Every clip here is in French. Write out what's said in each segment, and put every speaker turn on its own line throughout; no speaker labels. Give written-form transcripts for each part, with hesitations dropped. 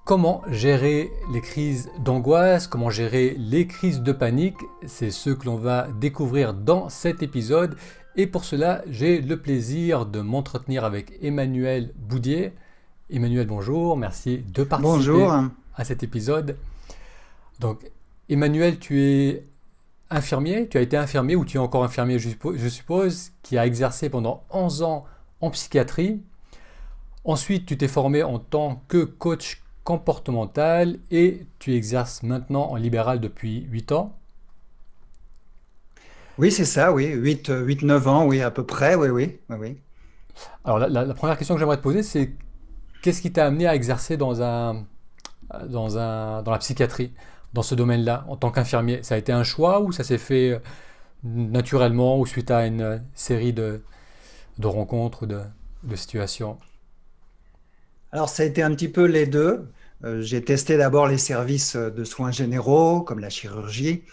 Comment gérer les crises d'angoisse, comment gérer les crises de panique, c'est ce que l'on va découvrir dans cet épisode. Et pour cela, j'ai le plaisir de m'entretenir avec Emmanuel Boudier. Emmanuel, bonjour, merci de participer
Bonjour.
à cet épisode. Donc, Emmanuel, tu es infirmier, tu as été infirmier ou tu es encore infirmier, je suppose, qui a exercé pendant 11 ans en psychiatrie. Ensuite, tu t'es formé en tant que coach comportemental et tu exerces maintenant en libéral depuis 8 ans.
Oui, c'est ça, oui. 8, 9 ans, oui, à peu près, oui, oui, oui, oui.
Alors, la première question que j'aimerais te poser, c'est qu'est-ce qui t'a amené à exercer dans la psychiatrie, dans ce domaine-là, en tant qu'infirmier? Ça a été un choix ou ça s'est fait naturellement ou suite à une série de rencontres ou de situations?
Alors, ça a été un petit peu les deux. J'ai testé d'abord les services de soins généraux, comme la chirurgie.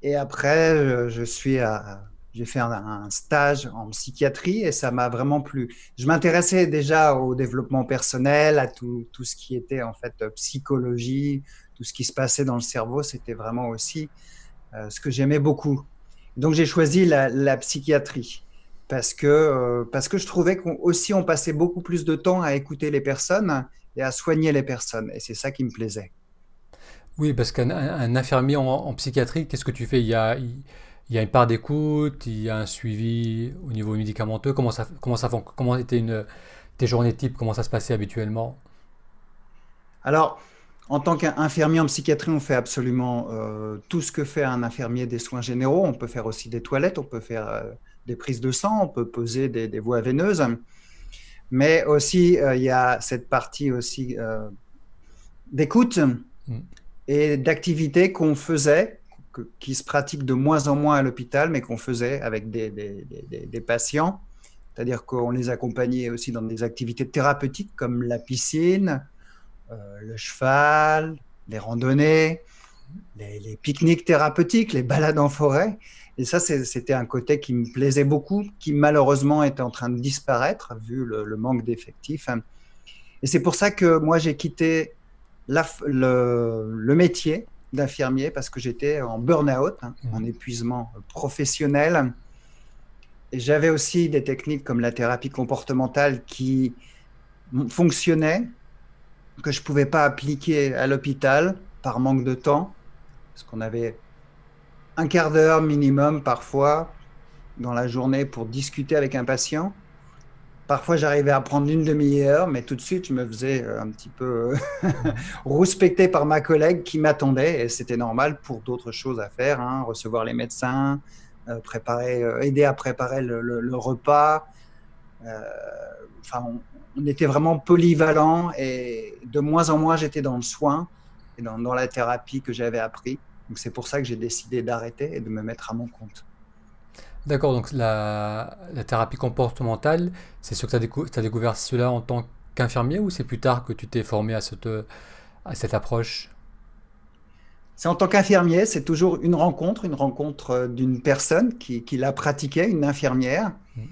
Et après, j'ai fait un stage en psychiatrie et ça m'a vraiment plu. Je m'intéressais déjà au développement personnel, à tout ce qui était en fait psychologie, tout ce qui se passait dans le cerveau. C'était vraiment aussi ce que j'aimais beaucoup. Donc j'ai choisi la psychiatrie parce que je trouvais qu'on aussi on passait beaucoup plus de temps à écouter les personnes et à soigner les personnes. Et c'est ça qui me plaisait.
Oui, parce qu'un infirmier en psychiatrie, qu'est-ce que tu fais? Il y a une part d'écoute, il y a un suivi au niveau médicamenteux. Comment étaient tes journées types? Comment ça se passait habituellement?
Alors, en tant qu'infirmier en psychiatrie, on fait absolument tout ce que fait un infirmier des soins généraux. On peut faire aussi des toilettes, on peut faire des prises de sang, on peut poser des voies veineuses. Mais aussi, il y a cette partie aussi d'écoute
Mm.
et d'activités qu'on faisait, qui se pratiquent de moins en moins à l'hôpital, mais qu'on faisait avec des patients. C'est-à-dire qu'on les accompagnait aussi dans des activités thérapeutiques comme la piscine, le cheval, les randonnées, les pique-niques thérapeutiques, les balades en forêt. Et ça, c'était un côté qui me plaisait beaucoup, qui malheureusement était en train de disparaître vu le manque d'effectifs. Et c'est pour ça que moi, j'ai quitté le métier d'infirmier parce que j'étais en burn-out, en
Mm.
épuisement professionnel. Et j'avais aussi des techniques comme la thérapie comportementale qui fonctionnaient, que je ne pouvais pas appliquer à l'hôpital par manque de temps, parce qu'on avait un quart d'heure minimum parfois dans la journée pour discuter avec un patient. Parfois, j'arrivais à prendre une demi-heure, mais tout de suite, je me faisais un petit peu
Mm.
rouspecter par ma collègue qui m'attendait, et c'était normal pour d'autres choses à faire, hein, recevoir les médecins, aider à préparer le repas. Euh, enfin, on était vraiment polyvalent, et de moins en moins, j'étais dans le soin et dans la thérapie que j'avais appris. Donc, c'est pour ça que j'ai décidé d'arrêter et de me mettre à mon compte.
D'accord, donc la thérapie comportementale, c'est sûr que tu as découvert cela en tant qu'infirmier ou c'est plus tard que tu t'es formé à cette approche?
C'est en tant qu'infirmier, c'est toujours une rencontre d'une personne qui l'a pratiqué, une infirmière.
Mm.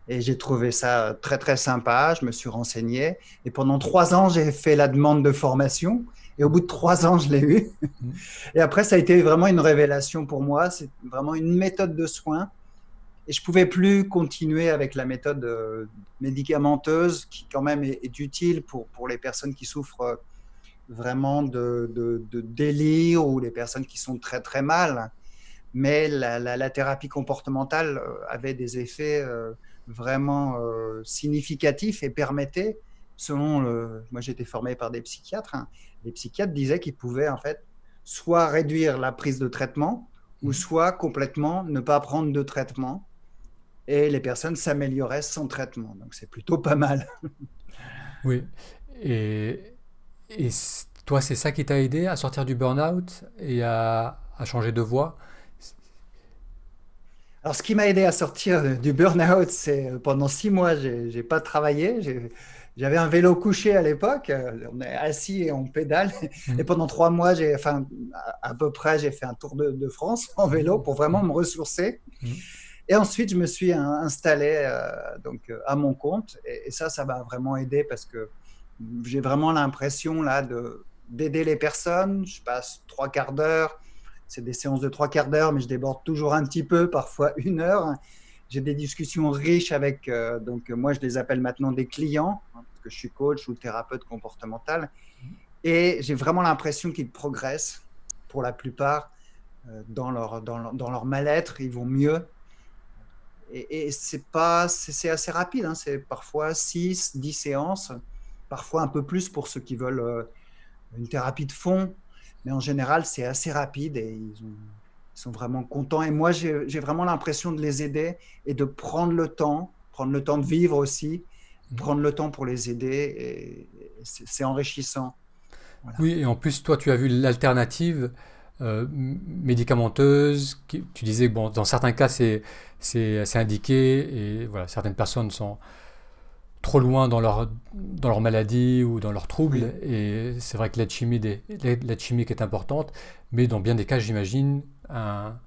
Et j'ai trouvé ça très, très sympa. Je me suis renseigné. Et pendant 3 ans, j'ai fait la demande de formation. Et au bout de 3 ans, je l'ai eu.
Mm.
Et après, ça a été vraiment une révélation pour moi. C'est vraiment une méthode de soins. Et je ne pouvais plus continuer avec la méthode médicamenteuse qui, quand même, est utile pour les personnes qui souffrent vraiment de délire ou les personnes qui sont très, très mal. Mais la thérapie comportementale avait des effets vraiment significatifs et permettait, moi j'étais formé par des psychiatres, hein, les psychiatres disaient qu'ils pouvaient en fait soit réduire la prise de traitement ou
Mm.
soit complètement ne pas prendre de traitement et les personnes s'amélioraient sans traitement. Donc c'est plutôt pas mal.
Oui. Et, toi, c'est ça qui t'a aidé à sortir du burn-out et à changer de voie?
Alors, ce qui m'a aidé à sortir du burn-out, c'est pendant 6 mois, j'ai pas travaillé. J'avais un vélo couché à l'époque. On est assis et on pédale. Et
Mm.
pendant 3 mois, enfin, à peu près, j'ai fait un tour de France en vélo pour vraiment
Mm.
me ressourcer.
Mm.
Et ensuite, je me suis installé donc à mon compte. Et ça m'a vraiment aidé parce que J'ai vraiment l'impression là d'aider les personnes. Je passe 3 quarts d'heure. C'est des séances de 3 quarts d'heure, mais je déborde toujours un petit peu, parfois 1 heure. J'ai des discussions riches avec, donc moi je les appelle maintenant des clients, hein, parce que je suis coach ou thérapeute comportemental. Et j'ai vraiment l'impression qu'ils progressent pour la plupart dans leur mal-être, ils vont mieux. Et c'est assez rapide, hein, c'est parfois 6, 10 séances, parfois un peu plus pour ceux qui veulent une thérapie de fond, mais en général, c'est assez rapide et ils sont vraiment contents. Et moi, j'ai vraiment l'impression de les aider et de prendre le temps de vivre aussi, prendre le temps pour les aider et c'est enrichissant. Voilà.
Oui, et en plus, toi, tu as vu l'alternative médicamenteuse. Tu disais que bon, dans certains cas, c'est indiqué et voilà, certaines personnes sont trop loin dans leur maladie ou dans leurs troubles.
Oui,
Et c'est vrai que l'aide chimique est importante, mais dans bien des cas, j'imagine, un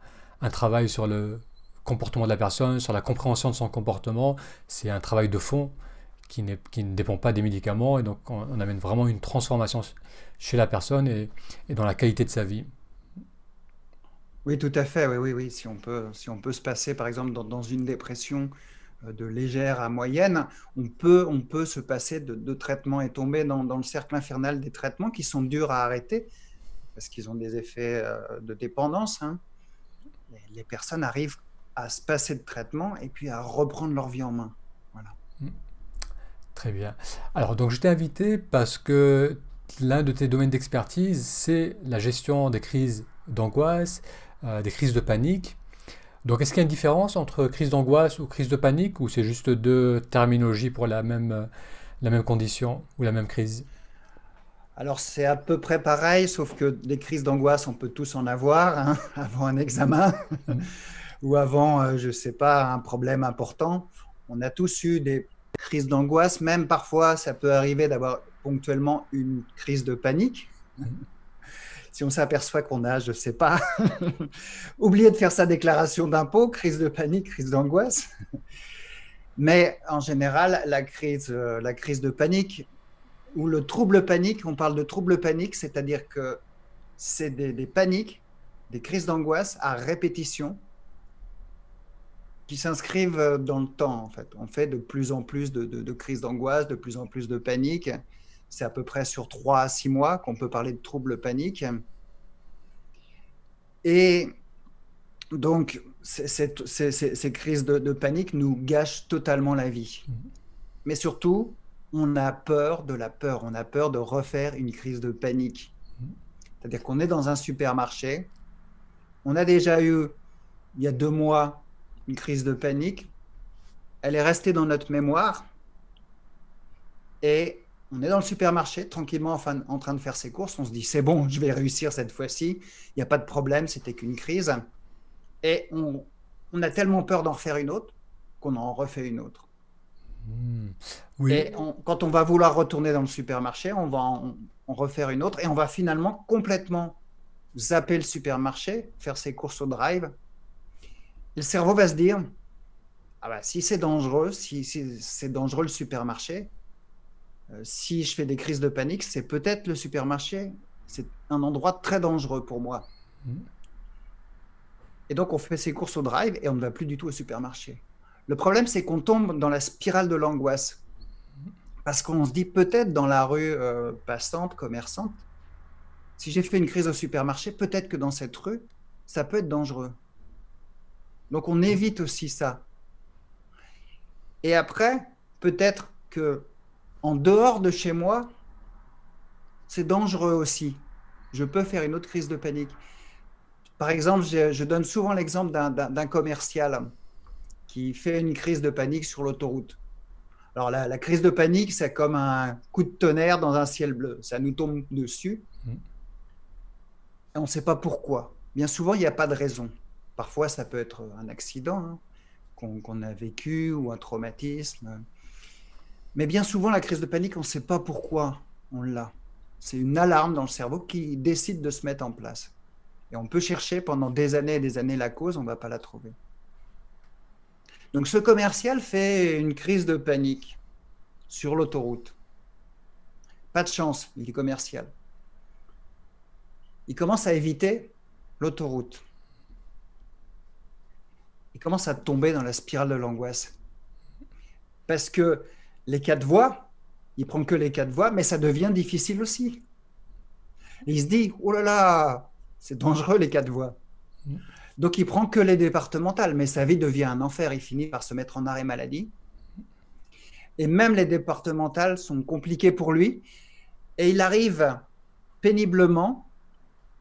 travail sur le comportement de la personne, sur la compréhension de son comportement, c'est un travail de fond qui ne dépend pas des médicaments. Et donc, on amène vraiment une transformation chez la personne et dans la qualité de sa vie.
oui, tout à fait. Oui, oui, oui. Si on peut se passer, par exemple, dans une dépression de légère à moyenne, on peut se passer de traitements et tomber dans le cercle infernal des traitements qui sont durs à arrêter parce qu'ils ont des effets de dépendance, hein. Les personnes arrivent à se passer de traitement et puis à reprendre leur vie en main. Voilà.
Très bien. Alors, donc, je t'ai invité parce que l'un de tes domaines d'expertise, c'est la gestion des crises d'angoisse, des crises de panique. Donc, est-ce qu'il y a une différence entre crise d'angoisse ou crise de panique, ou c'est juste deux terminologies pour la même condition ou la même crise?
Alors, c'est à peu près pareil, sauf que des crises d'angoisse, on peut tous en avoir, hein, avant un examen
Mm.
ou avant, je ne sais pas, un problème important. On a tous eu des crises d'angoisse, même parfois, ça peut arriver d'avoir ponctuellement une crise de panique. Si on s'aperçoit qu'on a, je ne sais pas, oublié de faire sa déclaration d'impôt, crise de panique, crise d'angoisse. Mais en général, la crise de panique ou le trouble panique, on parle de trouble panique, c'est-à-dire que c'est des paniques, des crises d'angoisse à répétition qui s'inscrivent dans le temps, en fait. On fait de plus en plus de crises d'angoisse, de plus en plus de panique. C'est à peu près sur 3 à 6 mois qu'on peut parler de trouble panique. Et donc, ces crises de panique nous gâchent totalement la vie. Mais surtout, on a peur de la peur. On a peur de refaire une crise de panique. C'est-à-dire qu'on est dans un supermarché. On a déjà eu, il y a 2 mois, une crise de panique. Elle est restée dans notre mémoire. Et on est dans le supermarché, tranquillement en train de faire ses courses. On se dit, c'est bon, je vais réussir cette fois-ci. Il n'y a pas de problème, c'était qu'une crise. Et on a tellement peur d'en refaire une autre qu'on en refait une autre.
Mm. Oui,
Et quand on va vouloir retourner dans le supermarché, on va en refaire une autre et on va finalement complètement zapper le supermarché, faire ses courses au drive. Et le cerveau va se dire, ah bah, si c'est dangereux, si c'est dangereux le supermarché, si je fais des crises de panique, c'est peut-être le supermarché, c'est un endroit très dangereux pour moi. Et donc on fait ses courses au drive et on ne va plus du tout au supermarché. Le problème, c'est qu'on tombe dans la spirale de l'angoisse. Parce qu'on se dit peut-être dans la rue passante, commerçante, si j'ai fait une crise au supermarché, peut-être que dans cette rue, ça peut être dangereux. Donc on évite aussi ça. Et après, peut-être que en dehors de chez moi, c'est dangereux aussi. Je peux faire une autre crise de panique. Par exemple, je donne souvent l'exemple d'un commercial qui fait une crise de panique sur l'autoroute. Alors la crise de panique, c'est comme un coup de tonnerre dans un ciel bleu. Ça nous tombe dessus et on ne sait pas pourquoi. Bien souvent, il n'y a pas de raison. Parfois, ça peut être un accident, hein, qu'on a vécu ou un traumatisme. Mais bien souvent, la crise de panique, on ne sait pas pourquoi on l'a. C'est une alarme dans le cerveau qui décide de se mettre en place. Et on peut chercher pendant des années et des années la cause, on ne va pas la trouver. Donc ce commercial fait une crise de panique sur l'autoroute. Pas de chance, il est commercial. Il commence à éviter l'autoroute. Il commence à tomber dans la spirale de l'angoisse. Parce que les 4 voies, il prend que les 4 voies, mais ça devient difficile aussi. Et il se dit, oh là là, c'est dangereux les 4 voies. Donc il prend que les départementales, mais sa vie devient un enfer. Il finit par se mettre en arrêt maladie. Et même les départementales sont compliquées pour lui. Et il arrive péniblement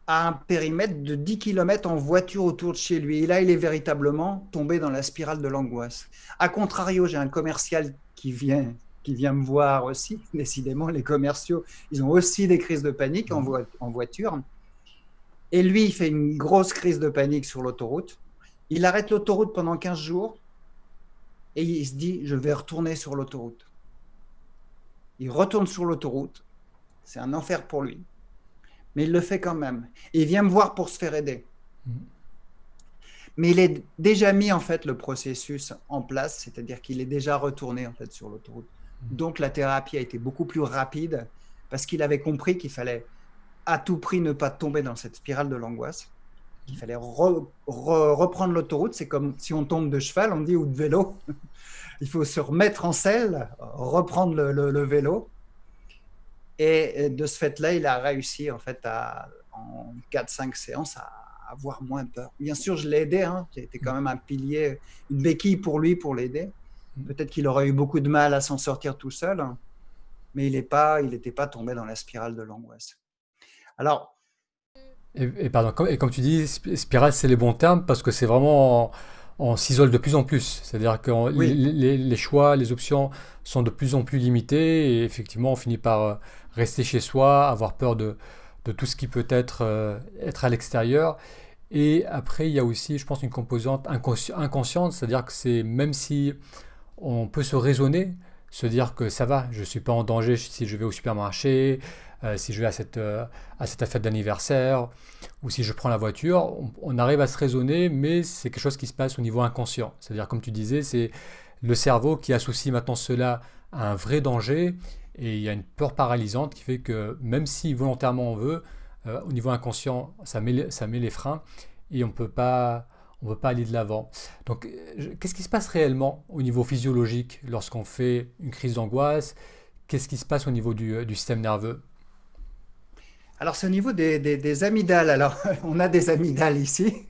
à un périmètre de 10 km en voiture autour de chez lui. Et là, il est véritablement tombé dans la spirale de l'angoisse. A contrario, j'ai un commercial qui vient me voir aussi. Décidément, les commerciaux, ils ont aussi des crises de panique en voiture. Et lui, il fait une grosse crise de panique sur l'autoroute. Il arrête l'autoroute pendant 15 jours et il se dit, je vais retourner sur l'autoroute. Il retourne sur l'autoroute. C'est un enfer pour lui. Mais il le fait quand même. Et il vient me voir pour se faire aider. Mais il est déjà mis en fait le processus en place, c'est-à-dire qu'il est déjà retourné en fait sur l'autoroute. Donc la thérapie a été beaucoup plus rapide parce qu'il avait compris qu'il fallait à tout prix ne pas tomber dans cette spirale de l'angoisse. Il fallait reprendre l'autoroute. C'est comme si on tombe de cheval, on dit, ou de vélo. Il faut se remettre en selle, reprendre le vélo. Et de ce fait-là, il a réussi en fait en 4-5 séances à avoir moins peur. Bien sûr, je l'ai aidé. Hein. J'ai été quand même un pilier, une béquille pour lui, pour l'aider. Peut-être qu'il aurait eu beaucoup de mal à s'en sortir tout seul, mais il n'était pas tombé dans la spirale de l'angoisse. Alors,
et comme tu dis, spirale, c'est les bons termes parce que c'est vraiment, on s'isole de plus en plus. C'est-à-dire que
oui,
les choix, les options sont de plus en plus limitées et effectivement, on finit par rester chez soi, avoir peur de tout ce qui peut être à l'extérieur. Et après, il y a aussi, je pense, une composante inconsciente, c'est-à-dire que c'est même si on peut se raisonner, se dire que ça va, je ne suis pas en danger si je vais au supermarché, si je vais à cette fête d'anniversaire, ou si je prends la voiture, on arrive à se raisonner, mais c'est quelque chose qui se passe au niveau inconscient. C'est-à-dire, comme tu disais, c'est le cerveau qui associe maintenant cela à un vrai danger, et il y a une peur paralysante qui fait que même si volontairement on veut, au niveau inconscient, ça met les freins, et on peut pas aller de l'avant. Donc, qu'est-ce qui se passe réellement au niveau physiologique lorsqu'on fait une crise d'angoisse? Qu'est-ce qui se passe au niveau du système nerveux?
alors c'est au niveau des amygdales. Alors, on a des amygdales ici,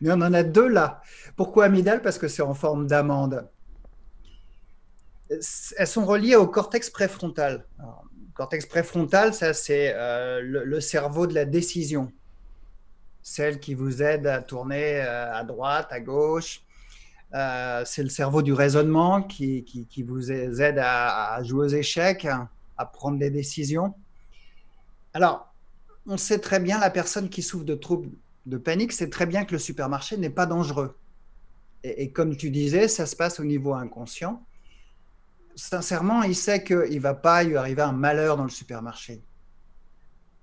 mais on en a 2 là. Pourquoi amygdales? Parce que c'est en forme d'amande. Elles sont reliées au cortex préfrontal. Alors, le cortex préfrontal, ça c'est le cerveau de la décision, celle qui vous aide à tourner à droite, à gauche. C'est le cerveau du raisonnement qui vous aide à jouer aux échecs, à prendre des décisions. Alors, on sait très bien, la personne qui souffre de troubles de panique sait très bien que le supermarché n'est pas dangereux. Et comme tu disais, ça se passe au niveau inconscient. Sincèrement, il sait qu'il ne va pas lui arriver un malheur dans le supermarché.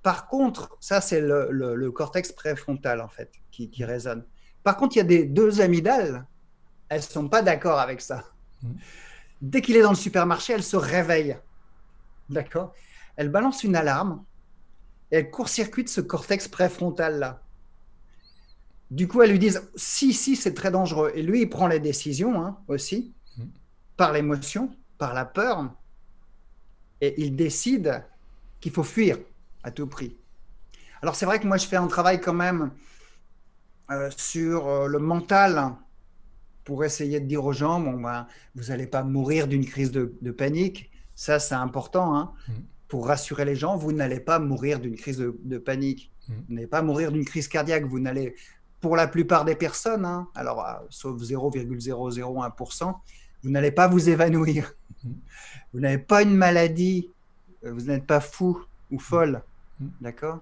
Par contre, ça, c'est le cortex préfrontal, en fait, qui résonne. Par contre, il y a des 2 amygdales, elles ne sont pas d'accord avec ça. Dès qu'il est dans le supermarché, elle se réveille. D'accord? Elle balance une alarme et elle court-circuite ce cortex préfrontal-là. Du coup, elles lui disent si, c'est très dangereux. Et lui, il prend les décisions aussi, par l'émotion, par la peur, et il décide qu'il faut fuir à tout prix. Alors, c'est vrai que moi, je fais un travail quand même sur le mental pour essayer de dire aux gens, bon, ben, vous n'allez pas mourir d'une crise de panique. Ça, c'est important. Hein. Pour rassurer les gens, vous n'allez pas mourir d'une crise de panique. Vous n'allez pas mourir d'une crise cardiaque. Vous n'allez, pour la plupart des personnes, hein, alors sauf 0,001%, vous n'allez pas vous évanouir. Vous n'avez pas une maladie. Vous n'êtes pas fou ou folle. D'accord?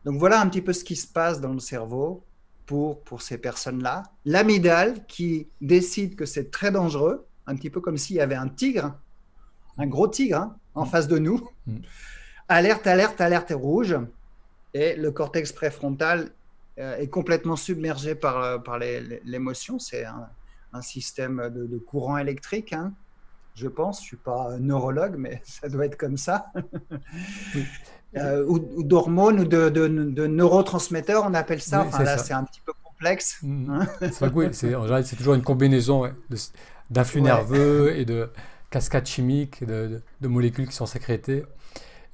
Donc voilà un petit peu ce qui se passe dans le cerveau pour ces personnes-là. L'amygdale qui décide que c'est très dangereux, un petit peu comme s'il y avait un tigre, un gros tigre en face de nous. Alerte, alerte, alerte rouge. Et le cortex préfrontal est complètement submergé par l'émotion. C'est un système de courant électrique. Hein. je pense. Je ne suis pas neurologue, mais ça doit être comme ça.
Oui,
Ou d'hormones ou de neurotransmetteurs, on appelle ça.
oui,
Enfin,
c'est
là,
ça.
c'est un petit peu complexe,
Mhm.
hein.
C'est vrai que oui, en général, c'est toujours une combinaison, ouais, d'influx
Ouais,
nerveux et de cascades chimiques, de molécules qui sont sécrétées.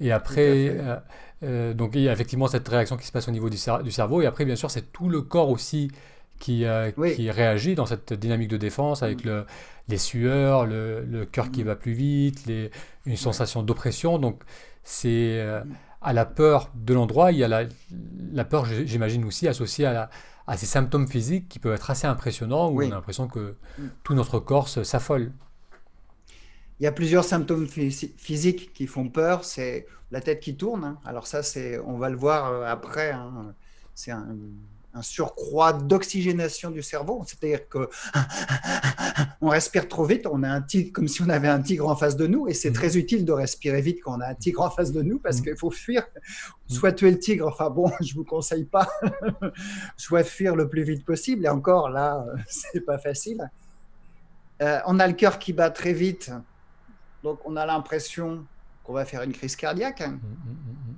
Et
tout à
après,
fait.
donc il y a effectivement cette réaction qui se passe au niveau du cerveau. Et après, bien sûr, c'est tout le corps aussi
Oui.
qui réagit dans cette dynamique de défense avec
Mm,
les sueurs, le cœur qui
mm,
va plus vite, une
ouais.
sensation d'oppression. Donc, c'est
Mm.
à la peur de l'endroit, il y a la peur, j'imagine aussi, associée à ces symptômes physiques qui peuvent être assez impressionnants où on a
Oui.
l'impression que
Mm.
tout notre corps s'affole.
Il y a plusieurs symptômes physiques qui font peur. C'est la tête qui tourne, hein. Alors ça, on va le voir après, hein. C'est un surcroît d'oxygénation du cerveau. C'est-à-dire que on respire trop vite. On a un tigre, comme si on avait un tigre en face de nous. Et c'est
Mhm.
très utile de respirer vite quand on a un tigre en face de nous parce
Mhm.
qu'il faut fuir,
Mhm.
soit tuer le tigre. Enfin bon, je vous conseille pas, soit fuir le plus vite possible. Et encore là, c'est pas facile. On a le cœur qui bat très vite. Donc, on a l'impression qu'on va faire une crise cardiaque.
Mhm. Mhm.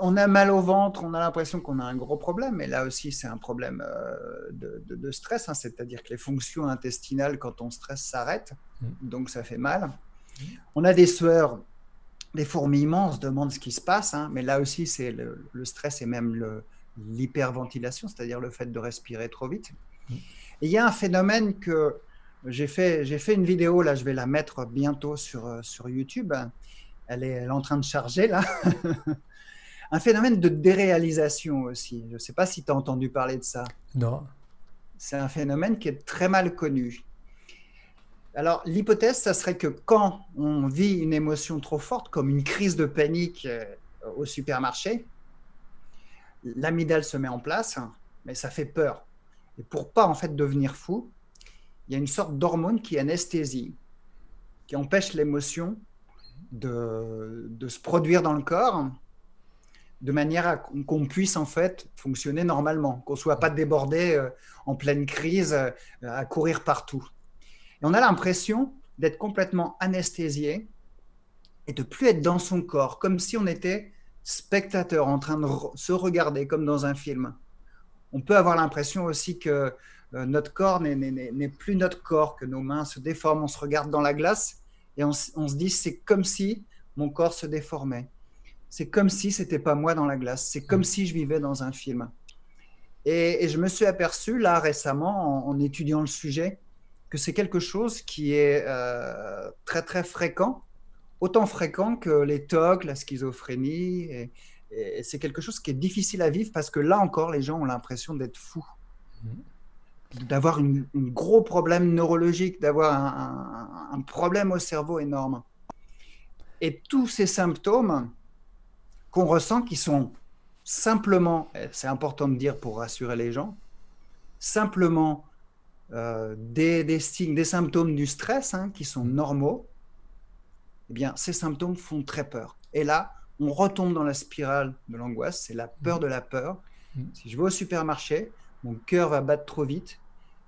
On a mal au ventre, on a l'impression qu'on a un gros problème. Et là aussi, c'est un problème de stress, hein. C'est-à-dire que les fonctions intestinales, quand on stresse, s'arrêtent.
Mhm.
Donc, ça fait mal. On a des sueurs, des fourmillements, on se demande ce qui se passe, hein. Mais là aussi, c'est le stress et même l'hyperventilation, c'est-à-dire le fait de respirer trop vite.
Mhm.
Et il y a un phénomène que j'ai fait une vidéo, là, je vais la mettre bientôt sur YouTube. Elle est en train de charger, là. Un phénomène de déréalisation aussi. Je ne sais pas si tu as entendu parler de ça.
Non.
C'est un phénomène qui est très mal connu. Alors, l'hypothèse, ça serait que quand on vit une émotion trop forte, comme une crise de panique au supermarché, l'amygdale se met en place, mais ça fait peur. Et pour pas en fait devenir fou, il y a une sorte d'hormone qui anesthésie, qui empêche l'émotion de se produire dans le corps de manière à qu'on puisse en fait fonctionner normalement, qu'on ne soit pas débordé en pleine crise à courir partout. Et on a l'impression d'être complètement anesthésié et de plus être dans son corps, comme si on était spectateur en train de se regarder comme dans un film. On peut avoir l'impression aussi que notre corps n'est plus notre corps, que nos mains se déforment, on se regarde dans la glace et on se dit c'est comme si mon corps se déformait. C'est comme si c'était pas moi dans la glace. C'est comme
Mhm.
si je vivais dans un film. Et je me suis aperçu là récemment en étudiant le sujet que c'est quelque chose qui est très très fréquent, autant fréquent que les TOC, la schizophrénie. Et c'est quelque chose qui est difficile à vivre parce que là encore, les gens ont l'impression d'être fous,
Mhm.
d'avoir un gros problème neurologique, d'avoir un problème au cerveau énorme. Et tous ces symptômes qu'on ressent qui sont simplement, c'est important de dire pour rassurer les gens, simplement des signes, des symptômes du stress, hein, qui sont normaux, eh bien, ces symptômes font très peur. Et là, on retombe dans la spirale de l'angoisse, c'est la peur de la peur.
Mhm.
Si je vais au supermarché, mon cœur va battre trop vite,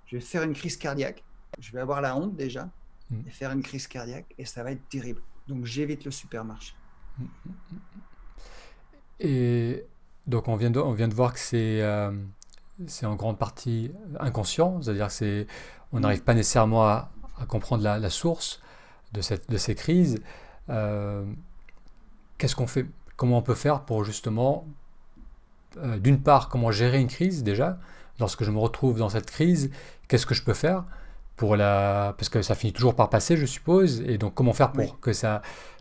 je vais faire une crise cardiaque, je vais avoir la honte déjà,
Mhm.
et faire une crise cardiaque, et ça va être terrible. Donc j'évite le supermarché.
Et donc on vient de voir que c'est en grande partie inconscient, c'est-à-dire que on
Mm.
n'arrive pas nécessairement à comprendre la source de ces crises. Euh, Qu'est-ce qu'on fait? Comment on peut faire pour justement, d'une part, comment gérer une crise déjà? Lorsque je me retrouve dans cette crise, qu'est-ce que je peux faire pour parce que ça finit toujours par passer, je suppose, et donc comment faire
Oui.
pour que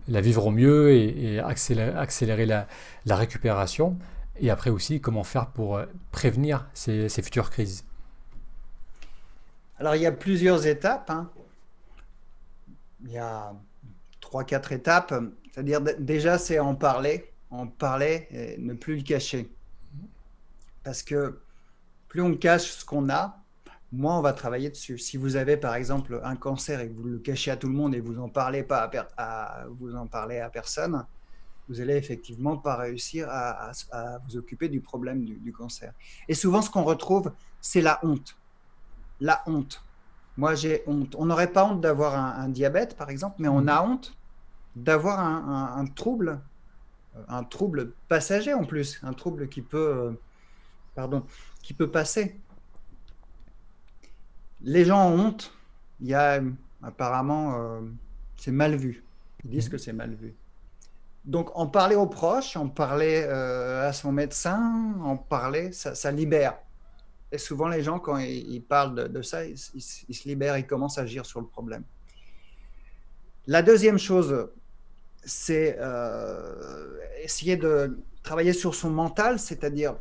la vivre au mieux et accélérer la récupération, et après aussi comment faire pour prévenir ces futures crises.
Alors il y a plusieurs étapes, hein. Il y a trois, quatre étapes. C'est-à-dire déjà, c'est en parler et ne plus le cacher. Parce que plus on cache ce qu'on a, moins on va travailler dessus. Si vous avez par exemple un cancer et que vous le cachez à tout le monde et vous en parlez pas vous en parlez à personne, vous allez effectivement pas réussir à vous occuper du problème du cancer. Et souvent, ce qu'on retrouve, c'est la honte. La honte. Moi, j'ai honte. On n'aurait pas honte d'avoir un diabète, par exemple, mais on a honte d'avoir un trouble passager en plus, un trouble pardon, qui peut passer. Les gens ont honte. Il y a apparemment, c'est mal vu. Ils disent que c'est mal vu. Donc, en parler aux proches, en parler à son médecin, en parler, ça libère. Et souvent, les gens, quand ils parlent de ça, ils se libèrent, ils commencent à agir sur le problème. La deuxième chose, c'est essayer de travailler sur son mental, c'est-à-dire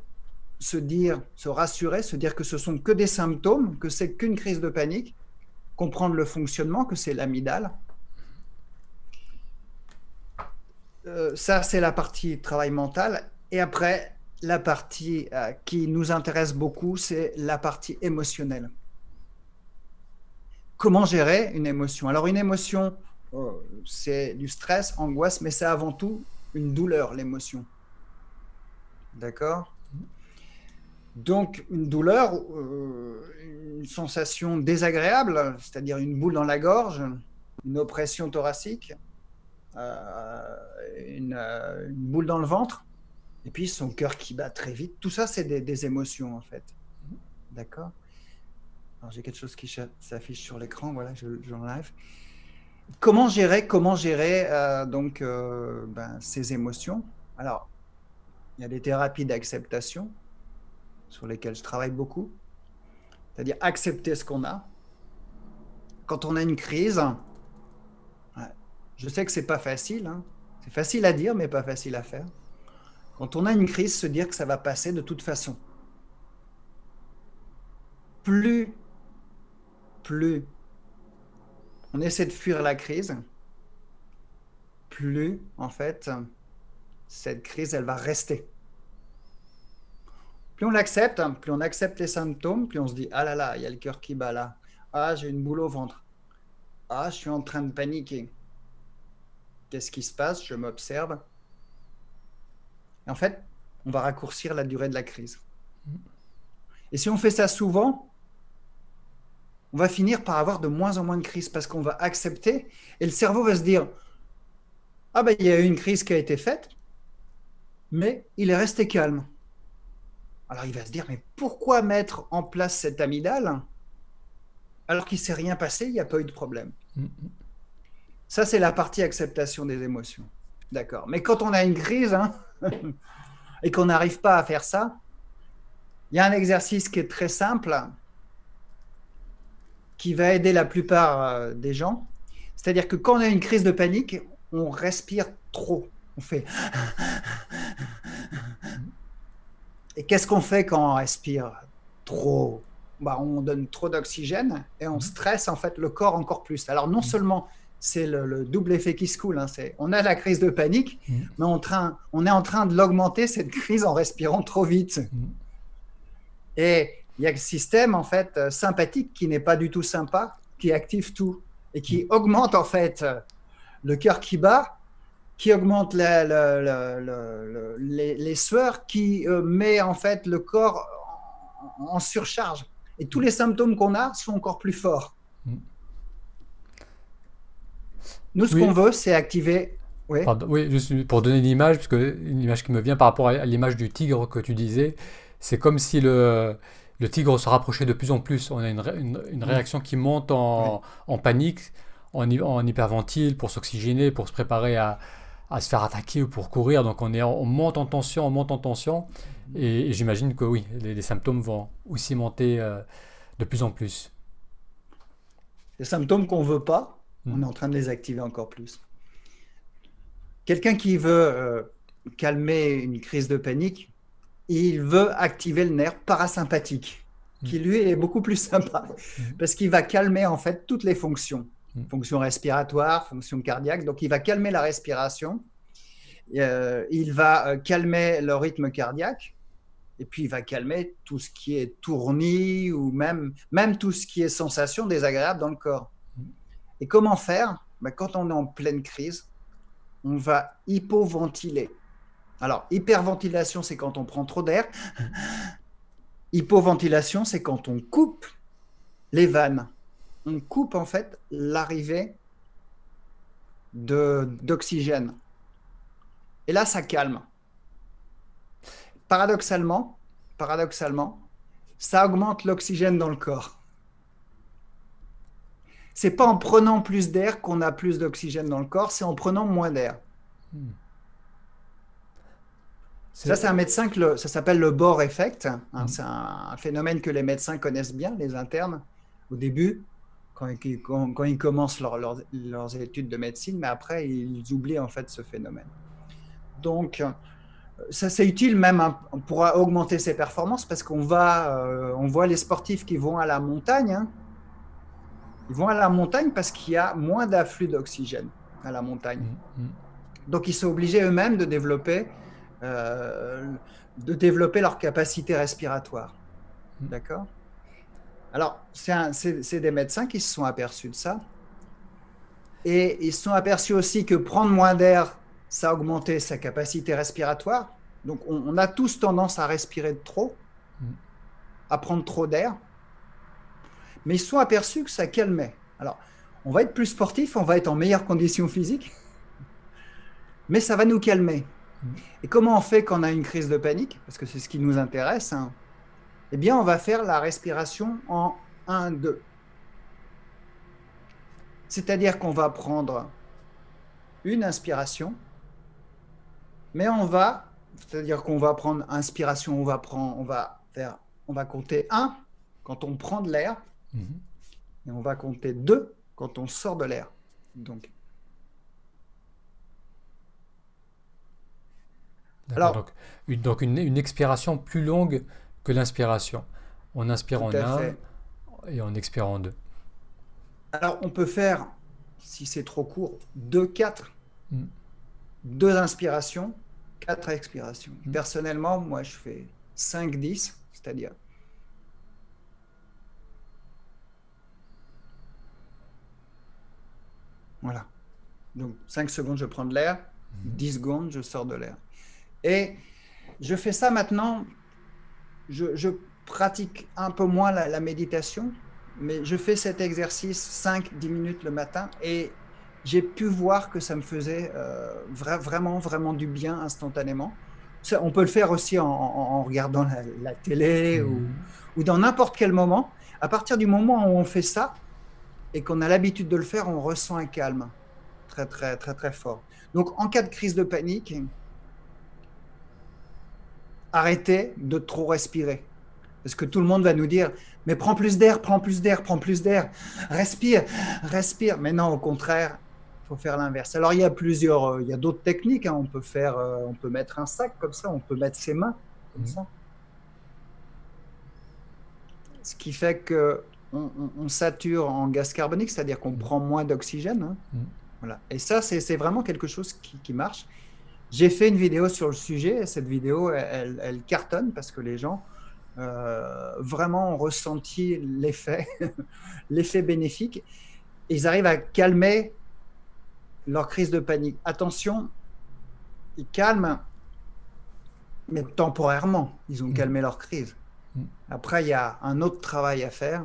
se rassurer, se dire que ce sont que des symptômes, que c'est qu'une crise de panique, comprendre le fonctionnement, que c'est l'amygdale. Ça, c'est la partie travail mental. Et après, la partie qui nous intéresse beaucoup, c'est la partie émotionnelle. Comment gérer une émotion? Alors, une émotion, c'est du stress, angoisse, mais c'est avant tout une douleur, l'émotion. D'accord? Donc, une douleur, une sensation désagréable, c'est-à-dire une boule dans la gorge, une oppression thoracique, une boule dans le ventre, et puis son cœur qui bat très vite. Tout ça, c'est des émotions, en fait. D'accord? Alors, j'ai quelque chose qui s'affiche sur l'écran, voilà, je l'enlève. Comment gérer ces émotions? Alors, il y a des thérapies d'acceptation sur lesquelles je travaille beaucoup, c'est-à-dire accepter ce qu'on a. Quand on a une crise, je sais que c'est pas facile, hein. C'est facile à dire, mais pas facile à faire. Quand on a une crise, se dire que ça va passer de toute façon. Plus on essaie de fuir la crise, plus, en fait, cette crise, elle va rester. Plus on l'accepte, plus on accepte les symptômes, plus on se dit « Ah là là, il y a le cœur qui bat là. Ah, j'ai une boule au ventre. Ah, je suis en train de paniquer. Qu'est-ce qui se passe? Je m'observe. » Et en fait, on va raccourcir la durée de la crise. Et si on fait ça souvent, on va finir par avoir de moins en moins de crises parce qu'on va accepter et le cerveau va se dire « Ah ben, il y a eu une crise qui a été faite, mais il est resté calme. » Alors il va se dire « Mais pourquoi mettre en place cette amygdale alors qu'il ne s'est rien passé, il n'y a pas eu de problème ?» Ça, c'est la partie acceptation des émotions. D'accord. Mais quand on a une crise et qu'on n'arrive pas à faire ça, il y a un exercice qui est très simple qui va aider la plupart des gens. C'est-à-dire que quand on a une crise de panique, on respire trop. On fait... Et qu'est-ce qu'on fait quand on respire trop? On donne trop d'oxygène et on stresse en fait le corps encore plus. Alors non seulement c'est le double effet qui se coule, on a la crise de panique, mais on est en train de l'augmenter, cette crise, en respirant trop vite. Et il y a le système en fait sympathique qui n'est pas du tout sympa, qui active tout et qui augmente en fait le cœur qui bat, qui augmente les sueurs, qui met en fait le corps en surcharge. Et tous les symptômes qu'on a sont encore plus forts. Nous, ce qu'on veut, c'est activer...
Oui. Pardon, oui, juste pour donner une image, parce que une image qui me vient par rapport à l'image du tigre que tu disais, c'est comme si le tigre se rapprochait de plus en plus. On a une réaction qui monte en panique, en hyperventile pour s'oxygéner, pour se préparer à se faire attaquer ou pour courir. Donc on monte en tension, et j'imagine que oui, les symptômes vont aussi monter de plus en plus.
Les symptômes qu'on ne veut pas, on est en train de les activer encore plus. Quelqu'un qui veut calmer une crise de panique, il veut activer le nerf parasympathique, qui lui est beaucoup plus sympa, parce qu'il va calmer en fait toutes les fonctions. Fonction respiratoire, fonction cardiaque. Donc, il va calmer la respiration, il va calmer le rythme cardiaque, et puis il va calmer tout ce qui est tournis ou même tout ce qui est sensation désagréable dans le corps. Et comment faire? Quand on est en pleine crise, on va hypoventiler. Alors, hyperventilation, c'est quand on prend trop d'air. Hypoventilation, c'est quand on coupe les vannes. on coupe en fait l'arrivée d'oxygène. Et là, ça calme. Paradoxalement, ça augmente l'oxygène dans le corps. C'est pas en prenant plus d'air qu'on a plus d'oxygène dans le corps, c'est en prenant moins d'air. Ça, c'est un médecin ça s'appelle le Bohr effect. C'est un phénomène que les médecins connaissent bien, les internes, au début, quand ils commencent leurs études de médecine, mais après, ils oublient en fait ce phénomène. Donc, ça c'est utile même pour augmenter ses performances parce on voit les sportifs qui vont à la montagne. Ils vont à la montagne parce qu'il y a moins d'afflux d'oxygène à la montagne. Donc, ils sont obligés eux-mêmes de développer leur capacité respiratoire. D'accord ? Alors, c'est des médecins qui se sont aperçus de ça. Et ils se sont aperçus aussi que prendre moins d'air, ça a augmenté sa capacité respiratoire. Donc, on a tous tendance à respirer de trop, à prendre trop d'air. Mais ils se sont aperçus que ça calmait. Alors, on va être plus sportif, on va être en meilleure condition physique, mais ça va nous calmer. Et comment on fait quand on a une crise de panique? Parce que c'est ce qui nous intéresse. Eh bien, on va faire la respiration en 1-2. C'est-à-dire qu'on va prendre une inspiration, mais c'est-à-dire qu'on va prendre inspiration, on va compter 1 quand on prend de l'air, et on va compter 2 quand on sort de l'air.
Alors, donc une expiration plus longue que l'inspiration. On inspire en 1 et on expire en 2.
Alors, on peut faire, si c'est trop court, 2-4. 2 inspirations, 4 expirations. Personnellement, moi, je fais 5-10, c'est-à-dire... Voilà. Donc, 5 secondes, je prends de l'air. 10 secondes, je sors de l'air. Et je fais ça maintenant. Je pratique un peu moins la méditation, mais je fais cet exercice 5-10 minutes le matin et j'ai pu voir que ça me faisait vraiment, vraiment du bien instantanément. Ça, on peut le faire aussi en regardant la télé ou dans n'importe quel moment. À partir du moment où on fait ça et qu'on a l'habitude de le faire, on ressent un calme très, très, très, très fort. Donc, en cas de crise de panique, arrêtez de trop respirer. Parce que tout le monde va nous dire « Mais prends plus d'air, prends plus d'air, prends plus d'air. Respire, respire. » Mais non, au contraire, il faut faire l'inverse. Alors, il y a d'autres techniques. On peut mettre un sac comme ça, on peut mettre ses mains comme ça. Ce qui fait qu'on sature en gaz carbonique, c'est-à-dire qu'on prend moins d'oxygène. Voilà. Et ça, c'est vraiment quelque chose qui marche. J'ai fait une vidéo sur le sujet et cette vidéo, elle cartonne parce que les gens vraiment ont ressenti l'effet bénéfique. Et ils arrivent à calmer leur crise de panique. Attention, ils calment, mais temporairement. Ils ont calmé leur crise. Après, il y a un autre travail à faire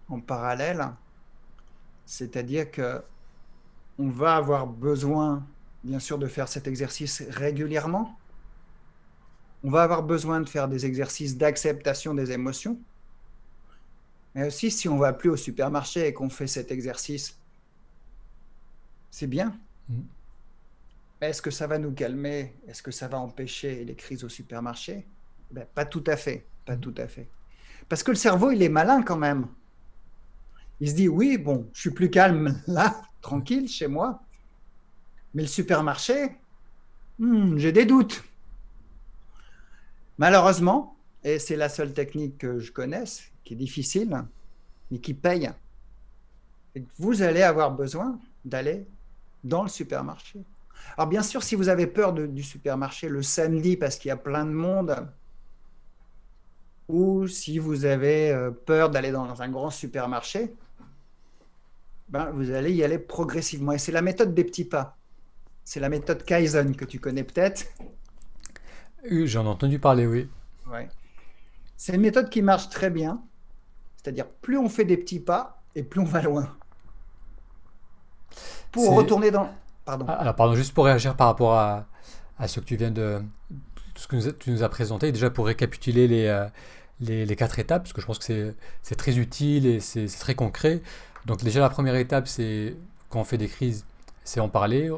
en parallèle, c'est-à-dire qu'on va avoir besoin, bien sûr, de faire cet exercice régulièrement. On va avoir besoin de faire des exercices d'acceptation des émotions. Mais aussi, si on ne va plus au supermarché et qu'on fait cet exercice, c'est bien. Est-ce que ça va nous calmer? Est-ce que ça va empêcher les crises au supermarché? Pas tout à fait. Pas tout à fait. Parce que le cerveau, il est malin quand même. Il se dit, oui, bon, je suis plus calme là, tranquille, chez moi. Mais le supermarché, j'ai des doutes. Malheureusement, et c'est la seule technique que je connaisse, qui est difficile, mais qui paye, vous allez avoir besoin d'aller dans le supermarché. Alors bien sûr, si vous avez peur du supermarché le samedi parce qu'il y a plein de monde, ou si vous avez peur d'aller dans un grand supermarché, vous allez y aller progressivement. Et c'est la méthode des petits pas. C'est la méthode Kaizen que tu connais peut-être.
J'en ai entendu parler, oui.
Ouais. C'est une méthode qui marche très bien. C'est-à-dire, plus on fait des petits pas, et plus on va loin. Pour
C'est,
retourner dans... Pardon.
alors, pardon, juste pour réagir par rapport à ce que tu viens de, tout ce que tu nous as présenté, déjà pour récapituler les quatre étapes, parce que je pense que c'est très utile et c'est très concret. Donc déjà la première étape, c'est quand on fait des crises, c'est en parler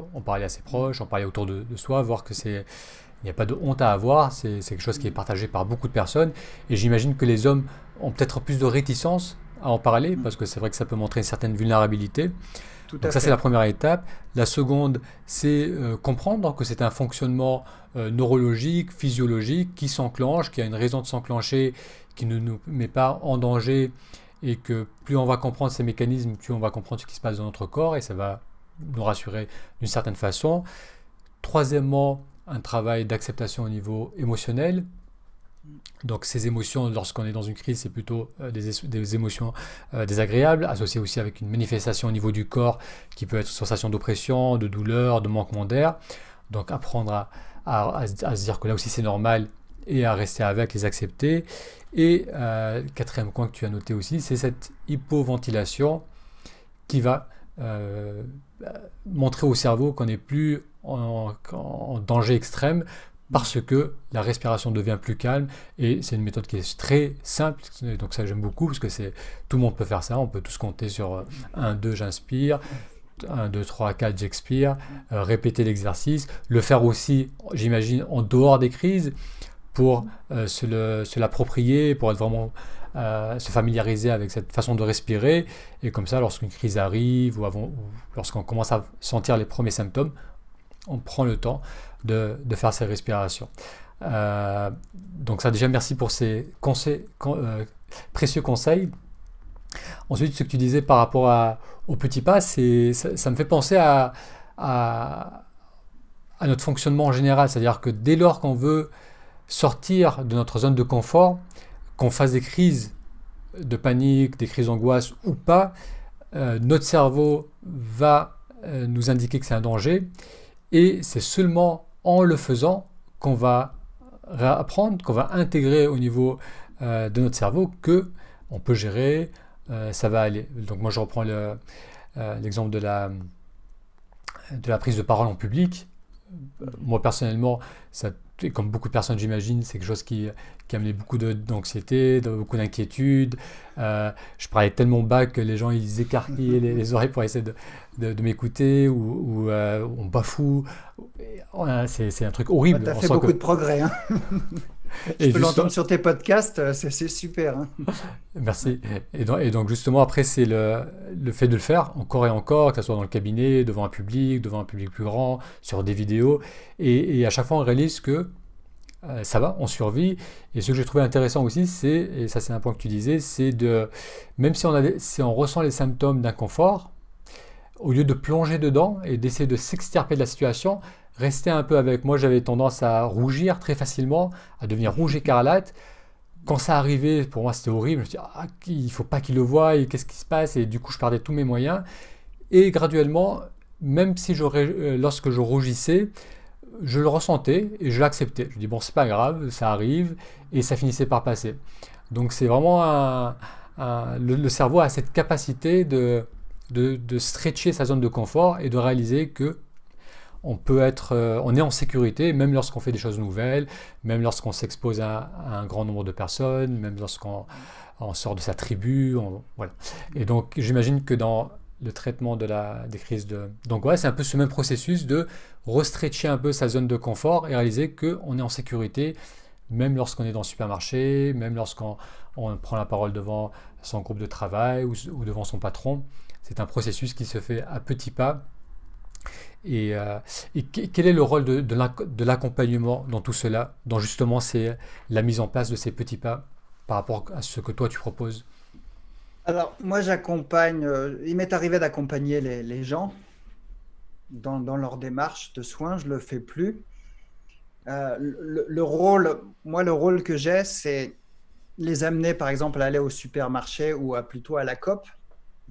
à ses proches, en parler autour de soi, voir que il n'y a pas de honte à avoir, c'est quelque chose qui est partagé par beaucoup de personnes. Et j'imagine que les hommes ont peut-être plus de réticence à en parler,
Mm.
parce que c'est vrai que ça peut montrer une certaine vulnérabilité.
Tout
Donc
à
ça, c'est la
fait.
première étape. La seconde, c'est comprendre que c'est un fonctionnement neurologique, physiologique, qui s'enclenche, qui a une raison de s'enclencher, qui ne nous met pas en danger, et que plus on va comprendre ces mécanismes, plus on va comprendre ce qui se passe dans notre corps, et ça va nous rassurer d'une certaine façon. Troisièmement, un travail d'acceptation au niveau émotionnel. Donc ces émotions, lorsqu'on est dans une crise, c'est plutôt des émotions désagréables, associées aussi avec une manifestation au niveau du corps qui peut être sensation d'oppression, de douleur, de manquement d'air. Donc apprendre à se dire que là aussi c'est normal et à rester avec, les accepter. Et quatrième point que tu as noté aussi, c'est cette hypoventilation qui va montrer au cerveau qu'on n'est plus en danger extrême parce que la respiration devient plus calme et c'est une méthode qui est très simple, donc ça j'aime beaucoup parce que tout le monde peut faire ça, on peut tous compter sur 1, 2 j'inspire, 1, 2, 3, 4 j'expire, répéter l'exercice, le faire aussi j'imagine en dehors des crises pour se l'approprier, pour être vraiment se familiariser avec cette façon de respirer et comme ça lorsqu'une crise arrive ou lorsqu'on commence à sentir les premiers symptômes, on prend le temps de faire ces respirations. Donc ça déjà merci pour ces précieux conseils. Ensuite ce que tu disais par rapport aux petits pas, ça me fait penser à, à notre fonctionnement en général, c'est-à-dire que dès lors qu'on veut sortir de notre zone de confort, qu'on fasse des crises de panique, des crises d'angoisse ou pas, notre cerveau va nous indiquer que c'est un danger et c'est seulement en le faisant qu'on va apprendre, qu'on va intégrer au niveau de notre cerveau que on peut gérer, ça va aller. Donc moi je reprends l'exemple de la prise de parole en public. Moi personnellement, ça, et comme beaucoup de personnes j'imagine, c'est quelque chose qui amenait beaucoup d'anxiété, beaucoup d'inquiétude. Je parlais tellement bas que les gens ils écarquillaient les oreilles pour essayer de m'écouter ou on bafoue. C'est un truc
Tu
horrible.
as
On
fait
sent
beaucoup
que
de progrès, hein. Je
et
peux
juste
l'entendre sur tes podcasts, c'est super, hein.
merci. Et donc justement après c'est le fait de le faire encore et encore, que ce soit dans le cabinet, devant un public plus grand, sur des vidéos, et à chaque fois on réalise que ça va, on survit. Et ce que j'ai trouvé intéressant aussi, et ça c'est un point que tu disais, même si on ressent les symptômes d'inconfort, au lieu de plonger dedans et d'essayer de s'extirper de la situation, rester un peu avec. Moi j'avais tendance à rougir très facilement, à devenir rouge écarlate. Quand ça arrivait, pour moi c'était horrible. Je me suis dit, ah, il ne faut pas qu'il le voie, et qu'est-ce qui se passe? Et du coup je perdais tous mes moyens. Et graduellement, même si lorsque je rougissais, je le ressentais et je l'acceptais. Je dis bon, c'est pas grave, ça arrive, et ça finissait par passer. Donc c'est vraiment le cerveau a cette capacité de stretcher sa zone de confort et de réaliser que on est en sécurité, même lorsqu'on fait des choses nouvelles, même lorsqu'on s'expose à un grand nombre de personnes, même lorsqu'on sort de sa tribu. Voilà. Et donc j'imagine que dans le traitement des crises d'angoisse, c'est un peu ce même processus de restretcher un peu sa zone de confort et réaliser qu'on est en sécurité, même lorsqu'on est dans le supermarché, même lorsqu'on prend la parole devant son groupe de travail ou devant son patron. C'est un processus qui se fait à petits pas. Et quel est le rôle de l'accompagnement dans tout cela, dans justement la mise en place de ces petits pas par rapport à ce que toi tu proposes?
Alors, moi, j'accompagne, il m'est arrivé d'accompagner les gens dans leur démarche de soins, je ne le fais plus. Le rôle que j'ai, c'est les amener, par exemple, à aller au supermarché ou plutôt à la COP,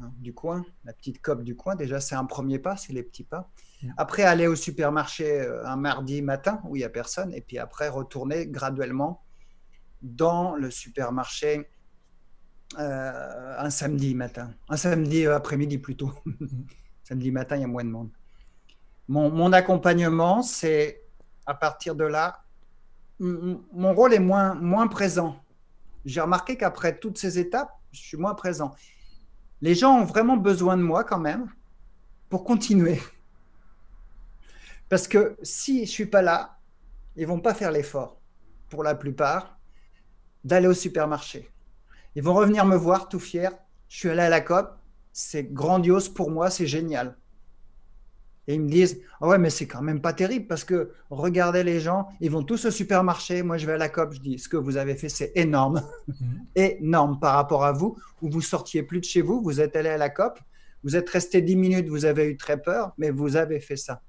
hein, du coin, la petite COP du coin. Déjà, c'est un premier pas, c'est les petits pas. Après, aller au supermarché un mardi matin où il n'y a personne, et puis après, retourner graduellement dans le supermarché Un samedi matin, un samedi après-midi plutôt.
Mhm.
Samedi matin, il y a moins de monde. Mon accompagnement, c'est à partir de là, mon rôle est moins présent. J'ai remarqué qu'après toutes ces étapes, je suis moins présent. Les gens ont vraiment besoin de moi quand même pour continuer. Parce que si je ne suis pas là, ils ne vont pas faire l'effort, pour la plupart, d'aller au supermarché. Ils vont revenir me voir tout fiers. Je suis allé à la COP, c'est grandiose pour moi, c'est génial. Et ils me disent, ah ouais, mais c'est quand même pas terrible parce que regardez les gens, ils vont tous au supermarché. Moi, je vais à la COP. Je dis, ce que vous avez fait, c'est énorme,
Mhm.
énorme par rapport à vous, où vous sortiez plus de chez vous, vous êtes allé à la COP, vous êtes resté 10 minutes, vous avez eu très peur, mais vous avez fait ça.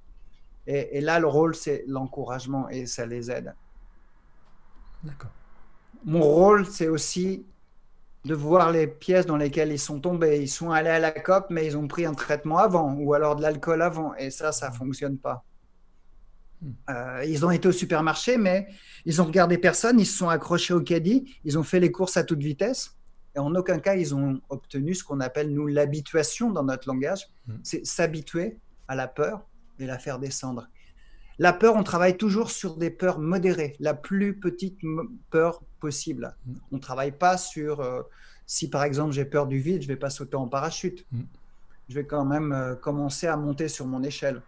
Et là, le rôle, c'est l'encouragement et ça les aide.
D'accord.
Mon rôle, c'est aussi de voir les pièces dans lesquelles ils sont tombés. Ils sont allés à la COP, mais ils ont pris un traitement avant ou alors de l'alcool avant. Et ça ne fonctionne pas.
Mhm.
Ils ont été au supermarché, mais ils ont regardé personne, ils se sont accrochés au caddie, ils ont fait les courses à toute vitesse. Et en aucun cas, ils ont obtenu ce qu'on appelle, nous, l'habituation dans notre langage.
Mhm.
C'est s'habituer à la peur et la faire descendre. La peur, on travaille toujours sur des peurs modérées, la plus petite peur possible.
Mhm.
On ne travaille pas sur, si par exemple j'ai peur du vide, je ne vais pas sauter en parachute.
Mhm.
Je vais quand même commencer à monter sur mon échelle.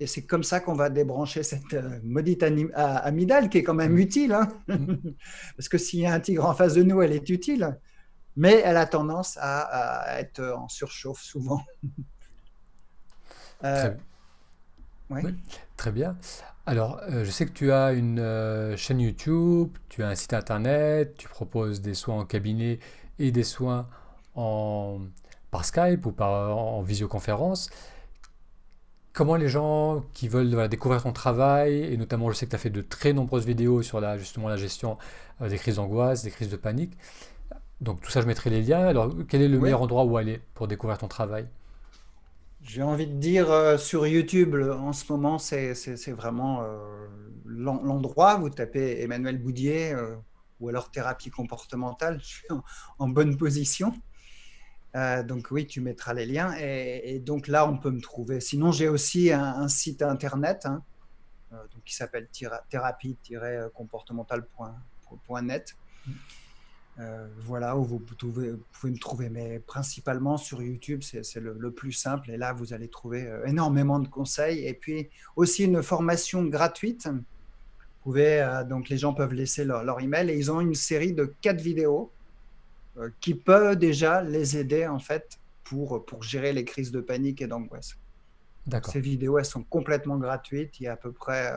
Et c'est comme ça qu'on va débrancher cette maudite amygdale qui est quand même
Mhm.
utile. Hein.
Mhm.
Parce que s'il y a un tigre en face de nous, elle est utile. Mais elle a tendance à être en surchauffe souvent. Euh,
Très,
ouais.
oui, très bien. Alors, je sais que tu as une chaîne YouTube, tu as un site internet, tu proposes des soins en cabinet et des soins en, par Skype ou en visioconférence. Comment les gens qui veulent voilà, découvrir ton travail, et notamment je sais que tu as fait de très nombreuses vidéos sur justement la gestion des crises d'angoisse, des crises de panique. Donc tout ça, je mettrai les liens. Alors, quel est le
Oui.
meilleur endroit où aller pour découvrir ton travail?
J'ai envie de dire sur YouTube, en ce moment, c'est vraiment l'endroit. Vous tapez Emmanuel Boudier ou alors thérapie comportementale. Je suis en bonne position. Donc oui, tu mettras les liens. Et donc là, on peut me trouver. Sinon, j'ai aussi un site internet hein, donc, qui s'appelle thérapie-comportementale.net. Voilà, où vous pouvez me trouver. Mais principalement sur YouTube, c'est le plus simple. Et là, vous allez trouver énormément de conseils. Et puis aussi une formation gratuite. Vous pouvez, donc les gens peuvent laisser leur email et ils ont une série de 4 vidéos qui peut déjà les aider en fait pour gérer les crises de panique et d'angoisse. Donc
D'accord.
ces vidéos, elles sont complètement gratuites. Il y a à peu près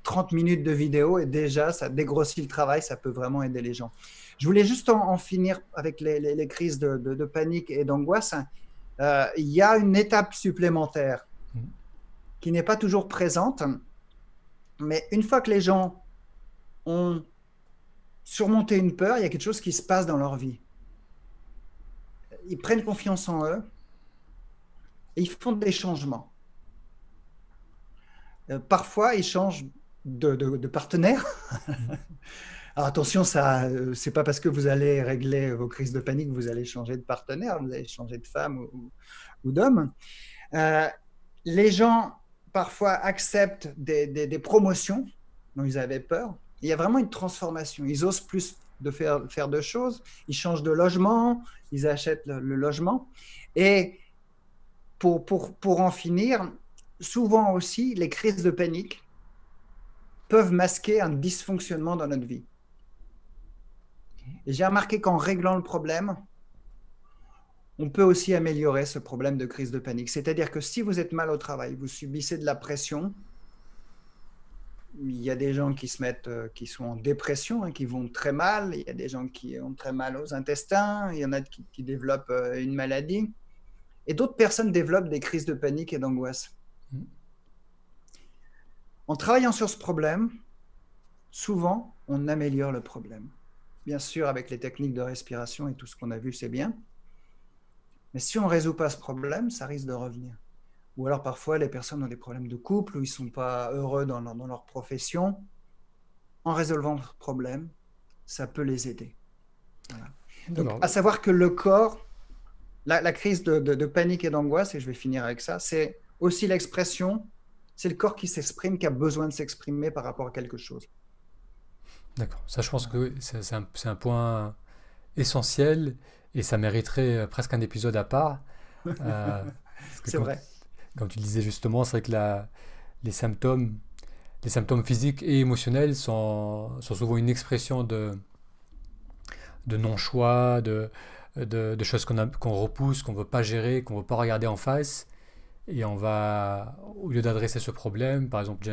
30 minutes de vidéo et déjà, ça dégrossit le travail, ça peut vraiment aider les gens. Je voulais juste en finir avec les crises de panique et d'angoisse. Il y a une étape supplémentaire
Mhm.
qui n'est pas toujours présente, mais une fois que les gens ont surmonté une peur, il y a quelque chose qui se passe dans leur vie. Ils prennent confiance en eux et ils font des changements. Parfois, ils changent de partenaire.
Mhm.
Alors attention, ça, c'est pas parce que vous allez régler vos crises de panique que vous allez changer de partenaire, vous allez changer de femme ou d'homme. Euh, les gens parfois acceptent des promotions dont ils avaient peur. Il y a vraiment une transformation. Ils osent plus de faire de choses. Ils changent de logement, ils achètent le logement. Et pour en finir, souvent aussi, les crises de panique peuvent masquer un dysfonctionnement dans notre vie. Et j'ai remarqué qu'en réglant le problème, on peut aussi améliorer ce problème de crise de panique. C'est-à-dire que si vous êtes mal au travail, vous subissez de la pression, il y a des gens qui se mettent, qui sont en dépression, hein, qui vont très mal, il y a des gens qui ont très mal aux intestins, il y en a qui développent une maladie, et d'autres personnes développent des crises de panique et d'angoisse.
Mhm.
En travaillant sur ce problème, souvent, on améliore le problème. Bien sûr, avec les techniques de respiration et tout ce qu'on a vu, c'est bien. Mais si on ne résout pas ce problème, ça risque de revenir. Ou alors parfois, les personnes ont des problèmes de couple ou ils ne sont pas heureux dans leur profession. En résolvant ce problème, ça peut les aider. Voilà. Donc,
D'accord.
à savoir que le corps, la crise de panique et d'angoisse, et je vais finir avec ça, c'est aussi l'expression, c'est le corps qui s'exprime, qui a besoin de s'exprimer par rapport à quelque chose.
D'accord. Ça, je pense
Voilà.
que c'est un point essentiel et ça mériterait presque un épisode à part. Parce que
C'est vrai.
comme tu disais justement, c'est vrai que les symptômes, les symptômes physiques et émotionnels sont souvent une expression de non-choix, de choses qu'on repousse, qu'on ne veut pas gérer, qu'on ne veut pas regarder en face. Et on va, au lieu d'adresser ce problème, par exemple,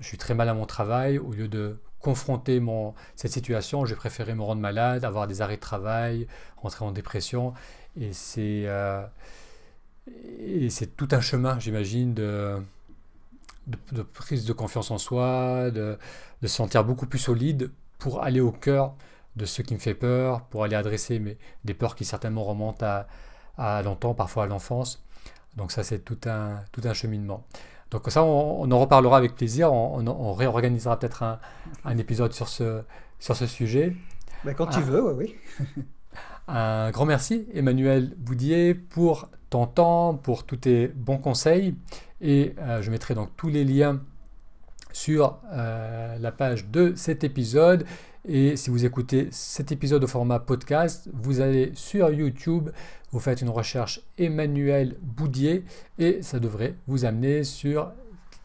je suis très mal à mon travail, au lieu de confronter cette situation, j'ai préféré me rendre malade, avoir des arrêts de travail, rentrer en dépression. Et c'est tout un chemin, j'imagine, de prise de confiance en soi, de se sentir beaucoup plus solide pour aller au cœur de ce qui me fait peur, pour aller adresser des peurs qui certainement remontent à longtemps, parfois à l'enfance. Donc ça, c'est tout un cheminement. Donc ça, on en reparlera avec plaisir. On réorganisera peut-être un épisode sur ce sujet.
Ben, quand tu
Un,
veux, oui, oui.
un grand merci, Emmanuel Boudier, pour ton temps, pour tous tes bons conseils. Et je mettrai donc tous les liens sur la page de cet épisode. Et si vous écoutez cet épisode au format podcast, vous allez sur YouTube, vous faites une recherche Emmanuel Boudier et ça devrait vous amener sur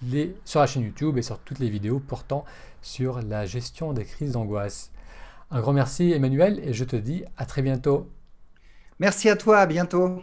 la chaîne YouTube et sur toutes les vidéos portant sur la gestion des crises d'angoisse. Un grand merci Emmanuel et je te dis à très bientôt.
Merci à toi, à bientôt.